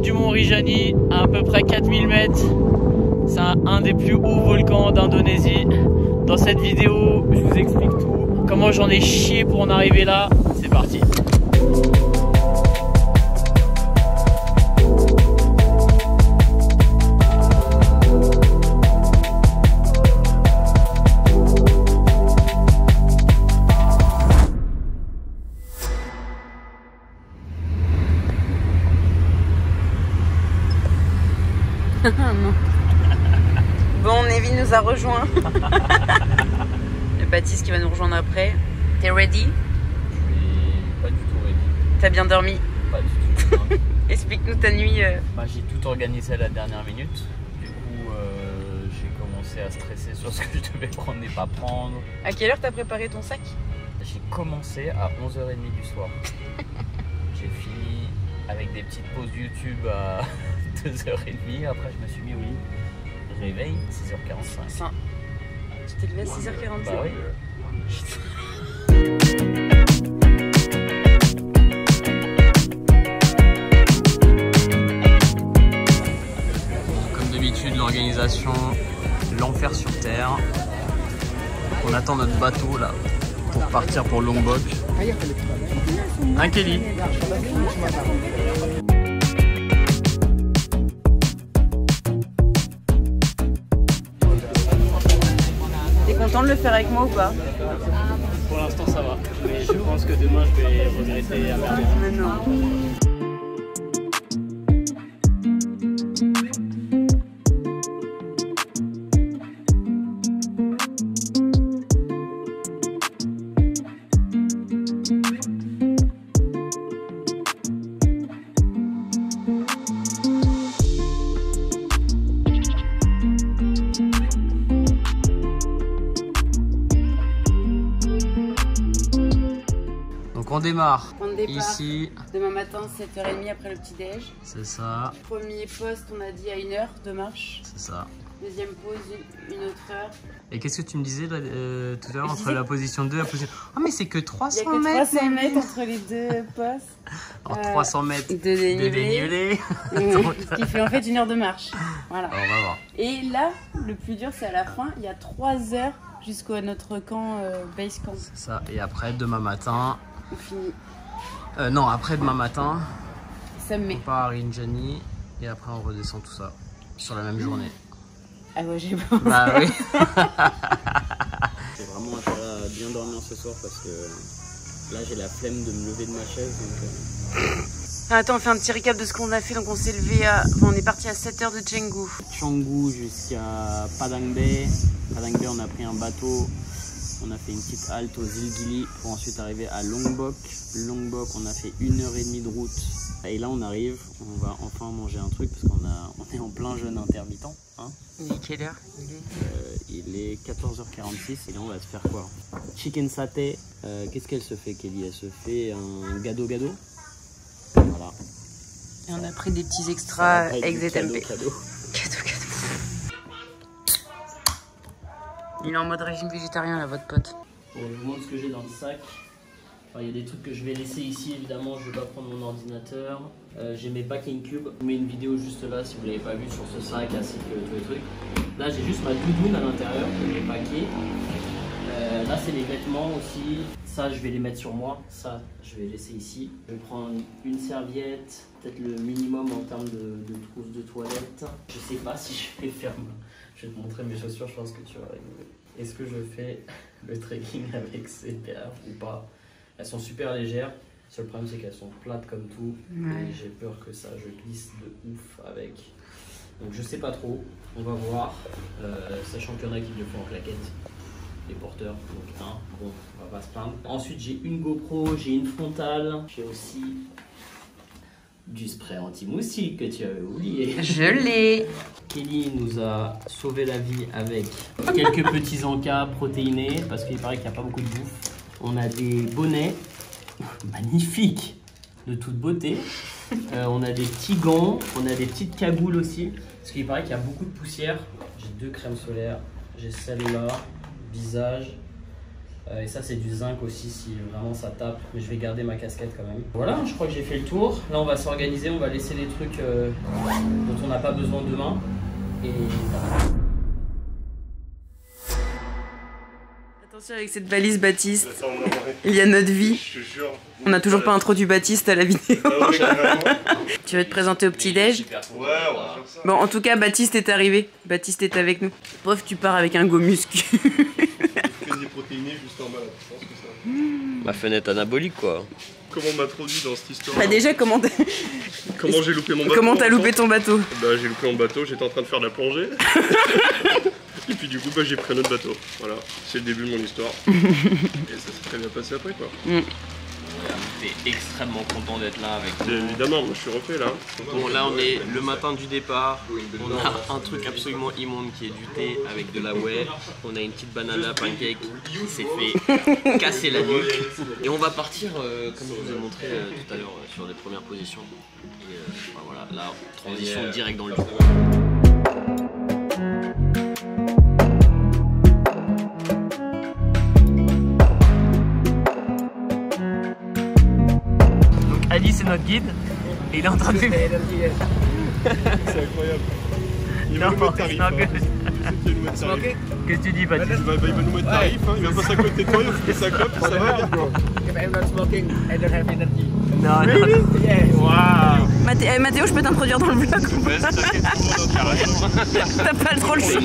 du mont Rinjani, à peu près 4000 mètres. C'est un des plus hauts volcans d'Indonésie. Dans cette vidéo, je vous explique tout. Comment j'en ai chié pour en arriver là. C'est parti. Non. Bon, Nevi nous a rejoint. Le Baptiste qui va nous rejoindre après. T'es ready? Je suis pas du tout ready. T'as bien dormi? Pas du tout. Explique-nous ta nuit. Bah, j'ai tout organisé à la dernière minute. Du coup, j'ai commencé à stresser sur ce que je devais prendre et pas prendre. À quelle heure t'as préparé ton sac? J'ai commencé à 11h30 du soir. J'ai fini avec des petites pauses YouTube à 2h30. Après, je me suis mis au lit. Réveil, 6h45. Tu t'es levé à 6h45? Bah oui. Comme d'habitude, l'organisation, l'enfer sur terre. On attend notre bateau là pour partir pour Lombok. Un Kelly. T'es content de le faire avec moi ou pas? Pour l'instant ça va, mais je pense que demain je vais regretter amèrement. Mais non. On démarre Point de départ. Ici. Demain matin, 7h30 après le petit-déj. C'est ça. Premier poste, on a dit à 1 heure de marche. C'est ça. Deuxième pause, une autre heure. Et qu'est-ce que tu me disais là, tout à l'heure entre la position 2 et la position... Ah mais c'est que 300 Il n'y a que mètres 300 mètres entre les deux postes. En 300 mètres de dénivelé. Ce qui fait en fait 1 heure de marche. Voilà. Alors, on va voir. Et là, le plus dur, c'est à la fin. Il y a 3 heures jusqu'à notre camp, base camp. C'est ça. Et après, demain matin... On finit. Non, après demain matin, Ça me met. on part à Rinjani et après on redescend tout ça sur la même journée. Ah ouais, j'ai pas. Bah oui. J'ai vraiment intérêt à bien dormir ce soir parce que là j'ai la flemme de me lever de ma chaise. Donc, Attends, on fait un petit récap de ce qu'on a fait. Donc on s'est levé à... Enfin, on est parti à 7h de Canggu. Canggu jusqu'à Padang Bay. Padang Bay, on a pris un bateau. On a fait une petite halte aux îles Gili pour ensuite arriver à Lombok. Lombok, on a fait 1h30 de route. Et là, on arrive, on va enfin manger un truc parce qu'on est en plein jeûne intermittent. Hein. Il est quelle heure? Il est 14h46 et là, on va se faire quoi? Chicken saté. Qu'est-ce qu'elle se fait, Kelly? Elle se fait un gado-gado. Voilà. Et on a pris des petits extras ex-ZMP. Cadeau. Il est en mode régime végétarien là, votre pote. Bon, je vous montre ce que j'ai dans le sac. Enfin, il y a des trucs que je vais laisser ici, évidemment, je ne vais pas prendre mon ordinateur. J'ai mes packing cubes. Je vous mets une vidéo juste là si vous ne l'avez pas vu sur ce sac ainsi que tous les trucs. Là, j'ai juste ma doudoune à l'intérieur que j'ai packé. Là, c'est les vêtements aussi. Ça, je vais les mettre sur moi. Ça, je vais laisser ici. Je vais prendre une serviette, peut-être le minimum en termes de trousse de toilette. Je sais pas si je vais faire. Je vais te montrer mes chaussures, je pense que tu vas rigoler. Est-ce que je fais le trekking avec ces paires ou pas? Elles sont super légères. Le seul problème, c'est qu'elles sont plates comme tout. Ouais. Et j'ai peur que ça, je glisse de ouf avec. Donc, je sais pas trop. On va voir. Sachant qu'il y en a qui le font en claquette. Les porteurs, donc bon, on va pas se plaindre. Ensuite, j'ai une GoPro, j'ai une frontale, j'ai aussi du spray anti-moustique que tu avais oublié. Je l'ai. Kelly nous a sauvé la vie avec quelques petits encas protéinés parce qu'il paraît qu'il n'y a pas beaucoup de bouffe. On a des bonnets magnifiques de toute beauté. On a des petits gants, on a des petites cagoules aussi parce qu'il paraît qu'il y a beaucoup de poussière. J'ai 2 crèmes solaires, j'ai celle-là, visage Et ça c'est du zinc aussi si vraiment ça tape, mais je vais garder ma casquette quand même. Voilà, je crois que j'ai fait le tour. Là on va s'organiser, on va laisser les trucs dont on n'a pas besoin demain. Et attention avec cette valise Baptiste, il y a notre vie. On n'a toujours pas introduit Baptiste à la vidéo. Tu veux te présenter au petit-déj? Ouais, on va faire ça. Bon, en tout cas, Baptiste est arrivé. Baptiste est avec nous. Pauvre, tu pars avec un go muscu. Des protéinés juste en bas là, je pense que ça. ma fenêtre anabolique quoi. Comment on m'introduit dans cette histoire? Bah déjà, comment j'ai loupé mon bateau? comment t'as loupé ton bateau? Bah j'ai loupé mon bateau, j'étais en train de faire de la plongée. Et puis du coup bah, j'ai pris un autre bateau. Voilà, c'est le début de mon histoire. Et ça s'est très bien passé après quoi. T'es extrêmement content d'être là avec nous. Évidemment, moi je suis refait là. Bon là on est le matin du départ, on a un truc absolument immonde qui est du thé avec de la whey, on a une petite banana pancake qui s'est fait casser la nuque et on va partir comme je vous ai montré tout à l'heure sur les premières positions. Et enfin, voilà, là transition directe dans le jeu. Ali c'est notre guide et il est en train de faire. C'est incroyable. Il va nous mettre tarif. Qu'est-ce que tu dis Baptiste? Il va nous mettre tarif, hein. Il va passer à côté de toi, il va fumer sa clope, ça va bien. Non, wow. Mathéo, je peux t'introduire dans le vlog? T'as pas trop le choix.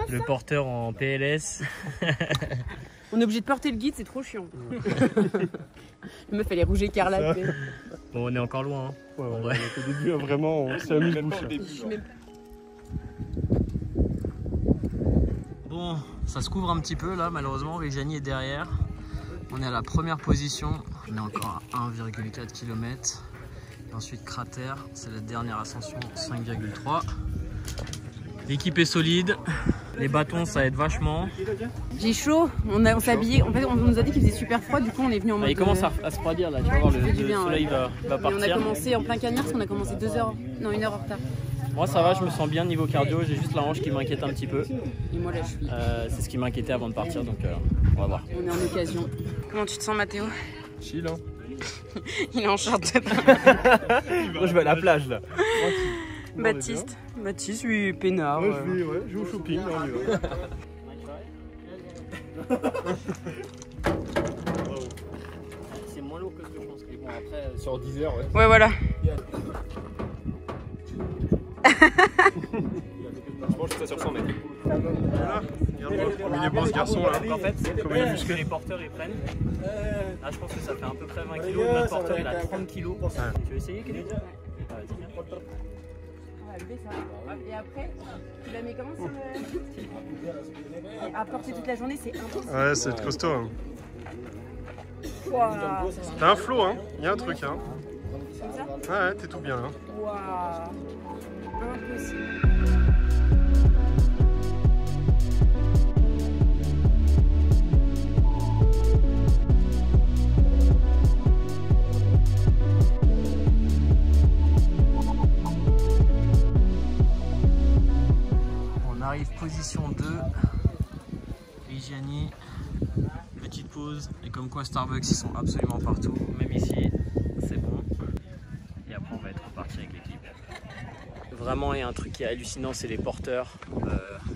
Le porteur en PLS. On est obligé de porter le guide, c'est trop chiant. Le meuf elle est rouge écarlate. Bon, on est encore loin. Hein. Ouais, au début, vraiment, on s'est amusé bouche. Bon, ça se couvre un petit peu là, malheureusement. Reggiani est derrière. On est à la première position. On est encore à 1,4 km. Et ensuite, cratère, c'est la dernière ascension, 5,3. L'équipe est solide. Les bâtons, ça aide vachement. J'ai chaud, on s'est habillé. En fait, on nous a dit qu'il faisait super froid, du coup, on est venu en mode. Il commence à se refroidir là, tu vas voir, le soleil va partir. Et on a commencé en plein cagnard parce qu'on a commencé 1 heure en retard. Moi, ça va, je me sens bien niveau cardio. J'ai juste la hanche qui m'inquiète un petit peu. Et moi, la cheville. C'est ce qui m'inquiétait avant de partir, donc on va voir. On est en occasion. Comment tu te sens, Mathéo? Chill, hein. Il est en short. Moi, je vais à la plage là. Baptiste, oui, peinard. Ouais, je vais au shopping, là, on y va. C'est moins lourd que ce que je pense. Mais bon, après, sur 10 heures, ouais. Ouais, voilà. Je pense que ça sur 100 mètres. Voilà, regarde-moi, comme il est beau ce garçon là. En fait, c'est comme ce que les porteurs ils prennent. Là, je pense que ça fait à peu près 20 kg. Notre porteur il a 30 kg. Tu veux essayer, Kelly? Et après, tu la mets comment sur le... À porter toute la journée, c'est impossible. Ouais, c'est costaud. Hein. Wow. T'as un flow, hein. Il y a un truc, hein. Comme ça? Ouais, t'es tout bien là. Waouh. Impossible. Position 2, Reggiani, petite pause, et comme quoi Starbucks ils sont absolument partout, même ici, c'est bon. Et après on va être reparti avec l'équipe. Vraiment il y a un truc qui est hallucinant, c'est les porteurs.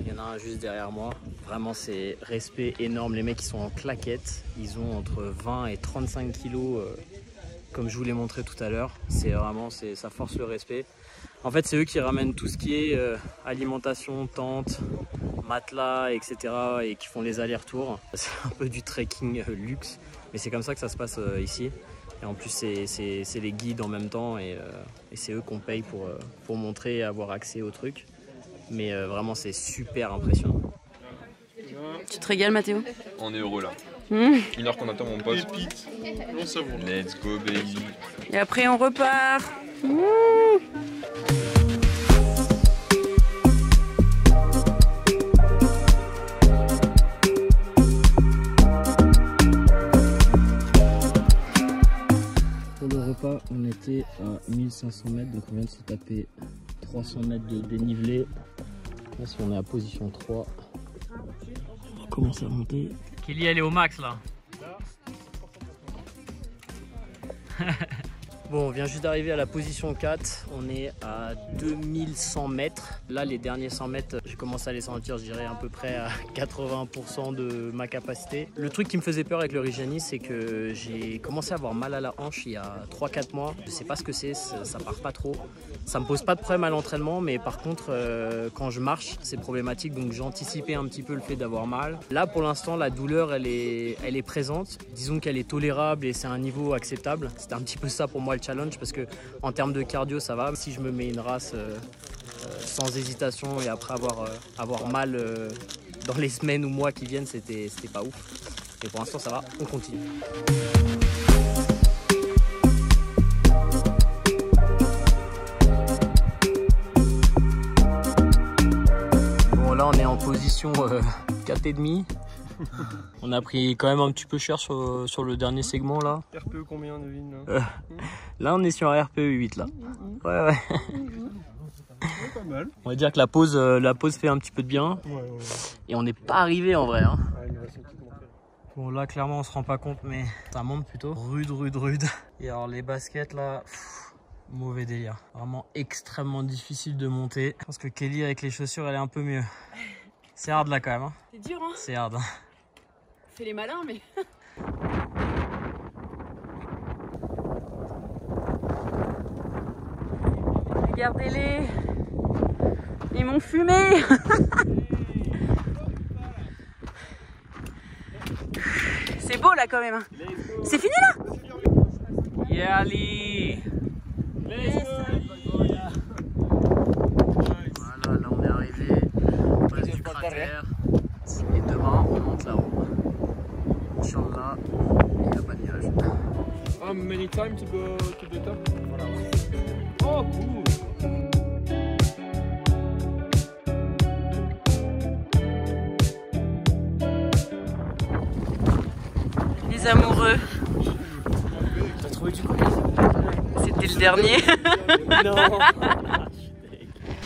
Il y en a un juste derrière moi. Vraiment c'est respect énorme, les mecs ils sont en claquettes, ils ont entre 20 et 35 kilos comme je vous l'ai montré tout à l'heure. C'est vraiment, ça force le respect. En fait, c'est eux qui ramènent tout ce qui est alimentation, tente, matelas, etc. et qui font les allers-retours. C'est un peu du trekking luxe, mais c'est comme ça que ça se passe ici. Et en plus, c'est les guides en même temps et c'est eux qu'on paye pour montrer et avoir accès au truc. Mais vraiment, c'est super impressionnant. Tu te régales, Mathéo? On est heureux là. 1 heure qu'on attend mon pote. Pépite. Non, ça vaut. Let's go baby. Et après on repart. Pour le repas, on était à 1500 mètres, donc on vient de se taper 300 mètres de dénivelé. Là, si on est à position 3, on va commencer à monter. Kelly, elle est au max là. Bon, on vient juste d'arriver à la position 4, on est à 2100 mètres. Là, les derniers 100 mètres, j'ai commencé à les sentir, je dirais à peu près à 80% de ma capacité. Le truc qui me faisait peur avec le Reggiani, c'est que j'ai commencé à avoir mal à la hanche il y a 3-4 mois. Je sais pas ce que c'est, ça part pas trop. Ça me pose pas de problème à l'entraînement, mais par contre, quand je marche, c'est problématique. Donc j'ai anticipé un petit peu le fait d'avoir mal. Là, pour l'instant, la douleur, elle est présente. Disons qu'elle est tolérable et c'est un niveau acceptable. C'était un petit peu ça pour moi le challenge, parce que en termes de cardio, ça va. Si je me mets une race sans hésitation et après avoir mal dans les semaines ou mois qui viennent, c'était pas ouf. Et pour l'instant, ça va. On continue. Là on est en position 4,5. On a pris quand même un petit peu cher sur le dernier segment là. RPE combien, Nevin là on est sur un RPE 8 là. Ouais. Pas mal. On va dire que la pause fait un petit peu de bien. Ouais. Et on n'est pas arrivé en vrai. Hein. Ouais, il nous reste une petite montée. Bon là clairement on se rend pas compte, mais ça monte plutôt. Rude. Et alors les baskets là... Mauvais délire, vraiment extrêmement difficile de monter. Je pense que Kelly avec les chaussures elle est un peu mieux. C'est hard là quand même. Hein. C'est dur hein. C'est hard. Fais les malins mais... Regardez-les. Ils m'ont fumé. C'est beau là quand même. C'est fini là. Yeah Ali. Voilà, là on est arrivé au base du cratère. Et demain on monte là-haut. Inch'Allah, il n'y a pas de nuages. Many time to go to the top. Voilà. Oh cool. Les amoureux. T'as trouvé du coup? C'était le dernier. Non.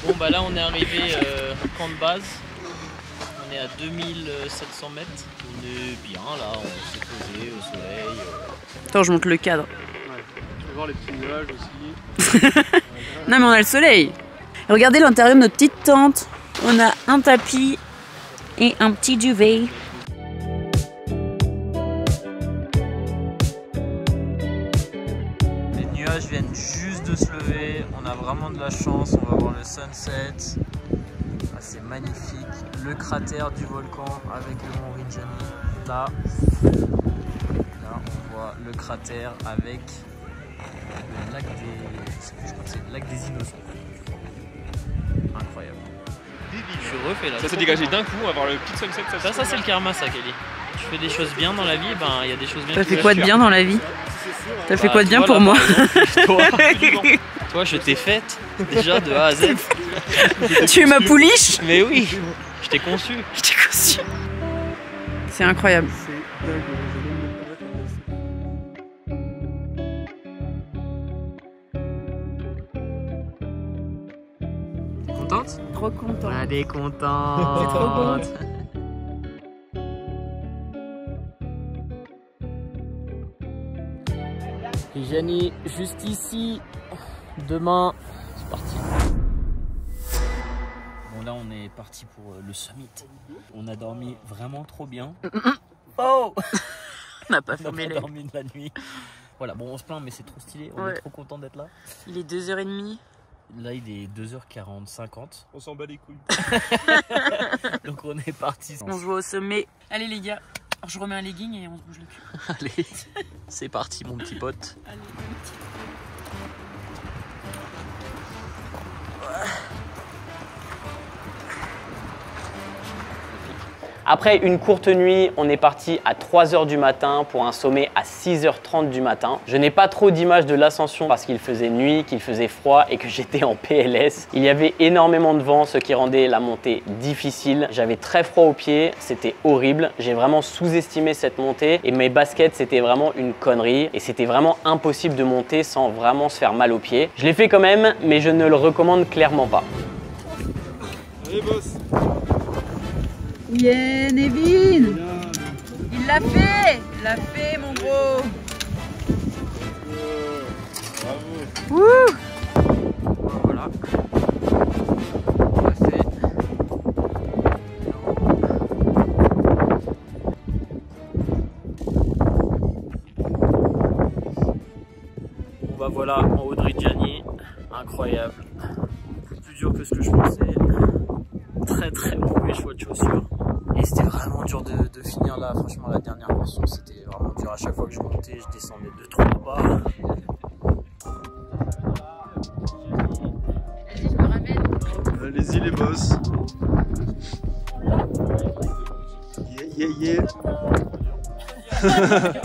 Bon bah là on est arrivé au camp de base. On est à 2700 mètres. On est bien là, on s'est posé au soleil. Attends, je monte le cadre. Ouais. Tu peux voir les petits nuages aussi. Non mais on a le soleil. Regardez l'intérieur de notre petite tente. On a un tapis et un petit duvet. Les nuages viennent juste de se lever. On a vraiment de la chance. On va voir le sunset. Ah, c'est magnifique. Le cratère du volcan avec le mont Reggiani. Là, on voit le cratère avec le lac des... Je crois que c'est le lac des innocents. Incroyable. Je suis refait là. Ça s'est dégagé d'un coup, on va voir le petit sunset. Ça c'est le karma ça, Kelly. Tu fais des choses bien dans la vie, ben il y a des choses bien. T'as fait quoi de bien dans la vie? T'as fait quoi de bien toi, pour là, moi? Toi, je t'ai faite déjà de A à Z. Tu es ma pouliche? Mais oui, je t'ai conçu. Je t'ai conçu. C'est incroyable. C'est dingue. T'es contente? Trop content. Elle est contente. C'est trop beau. Reggiani, juste ici. Demain, c'est parti. Bon là on est parti pour le summit. On a dormi vraiment trop bien. Oh, On n'a pas on n'a fermé pas les... dormi de la nuit. Voilà, bon on se plaint mais c'est trop stylé. On Ouais. est trop content d'être là. Il est 2h30. Là il est 2h40-50. On s'en bat les couilles. Donc on est parti. On se voit au sommet. Allez les gars, je remets un legging et on se bouge le cul. Allez, c'est parti mon petit pote. Allez, bon petit. Après une courte nuit, on est parti à 3 h du matin pour un sommet à 6 h 30 du matin. Je n'ai pas trop d'images de l'ascension parce qu'il faisait nuit, qu'il faisait froid et que j'étais en PLS. Il y avait énormément de vent, ce qui rendait la montée difficile. J'avais très froid aux pieds, c'était horrible. J'ai vraiment sous-estimé cette montée et mes baskets, c'était vraiment une connerie et c'était vraiment impossible de monter sans vraiment se faire mal aux pieds. Je l'ai fait quand même, mais je ne le recommande clairement pas. Allez, boss. Yeah, Nevin! Il l'a fait! Il l'a fait, mon gros! Bravo! Wouh! Voilà. Bon bah voilà, en haut de Reggiani, incroyable. Plus dur que ce que je pensais. Très mauvais choix de chaussures. Et c'était vraiment dur de finir là. Franchement, la dernière portion, c'était vraiment dur. À chaque fois que je montais, je descendais 2-3 pas. Vas-y, je me ramène. Allez-y, les boss. Yeah.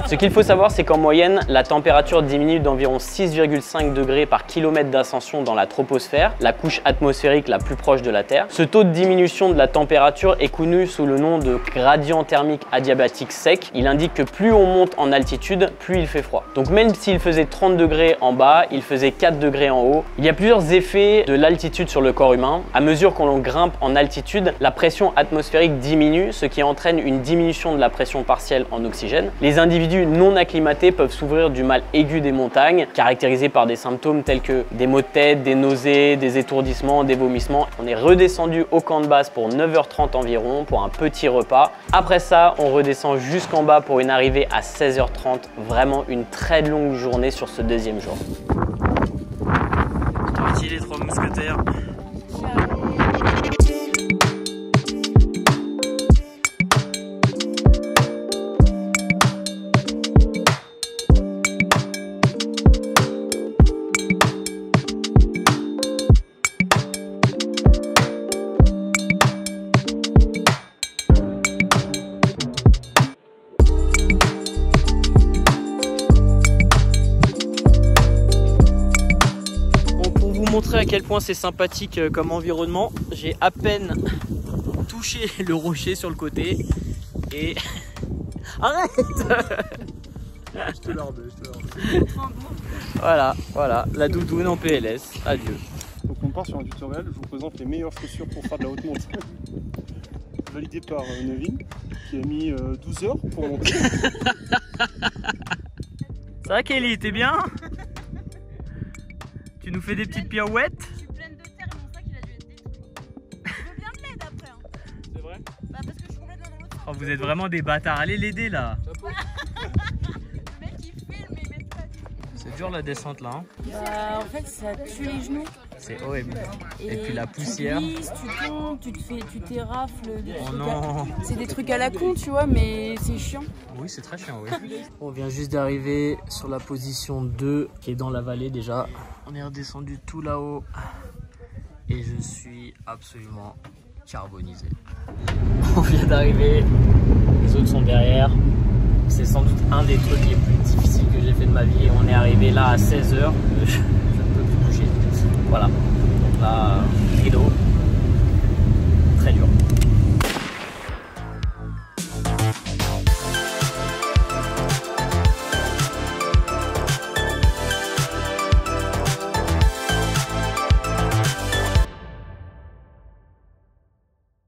Ce qu'il faut savoir, c'est qu'en moyenne, la température diminue d'environ 6,5 degrés par kilomètre d'ascension dans la troposphère, la couche atmosphérique la plus proche de la Terre. Ce taux de diminution de la température est connu sous le nom de gradient thermique adiabatique sec. Il indique que plus on monte en altitude, plus il fait froid. Donc même s'il faisait 30 degrés en bas, il faisait 4 degrés en haut. Il y a plusieurs effets de l'altitude sur le corps humain. À mesure qu'on grimpe en altitude, la pression atmosphérique diminue, ce qui entraîne une diminution de la pression partielle en oxygène. Les individus non acclimatés peuvent souffrir du mal aigu des montagnes, caractérisé par des symptômes tels que des maux de tête, des nausées, des étourdissements, des vomissements. On est redescendu au camp de base pour 9 h 30 environ pour un petit repas. Après ça, on redescend jusqu'en bas pour une arrivée à 16 h 30. Vraiment une très longue journée sur ce deuxième jour. Voici les 3 mousquetaires. Montrer à quel point c'est sympathique comme environnement, j'ai à peine touché le rocher sur le côté et arrête. Je te l'ai. Voilà, la doudoune en PLS, adieu. Donc on part sur un tutoriel, je vous présente les meilleures chaussures pour faire de la haute montagne. Validé par Nevin, qui a mis 12 heures pour monter. Ça va Kelly, t'es bien? Tu nous fais des petites pirouettes? Je suis pleine de terre et mon sac il a dû être détruit. Je veux bien de l'aide après. Hein. C'est vrai? Bah parce que je suis complètement dans l'autre sens. Oh, vous êtes vraiment des bâtards, allez l'aider là. Le mec il filme mais il m'aide pas du tout. C'est dur la descente là. Hein. Bah en fait ça tue les genoux. C'est horrible. Et puis la poussière. Tu glisses, tu tombes, tu t'érafles. Oh non. C'est des trucs à la con tu vois mais c'est chiant. Oui, c'est très chiant, oui. On vient juste d'arriver sur la position 2 qui est dans la vallée déjà. On est redescendu tout là-haut et je suis absolument carbonisé. On vient d'arriver, les autres sont derrière. C'est sans doute un des trucs les plus difficiles que j'ai fait de ma vie. Et on est arrivé là à 16 h. Je ne peux plus bouger. Voilà. Donc là,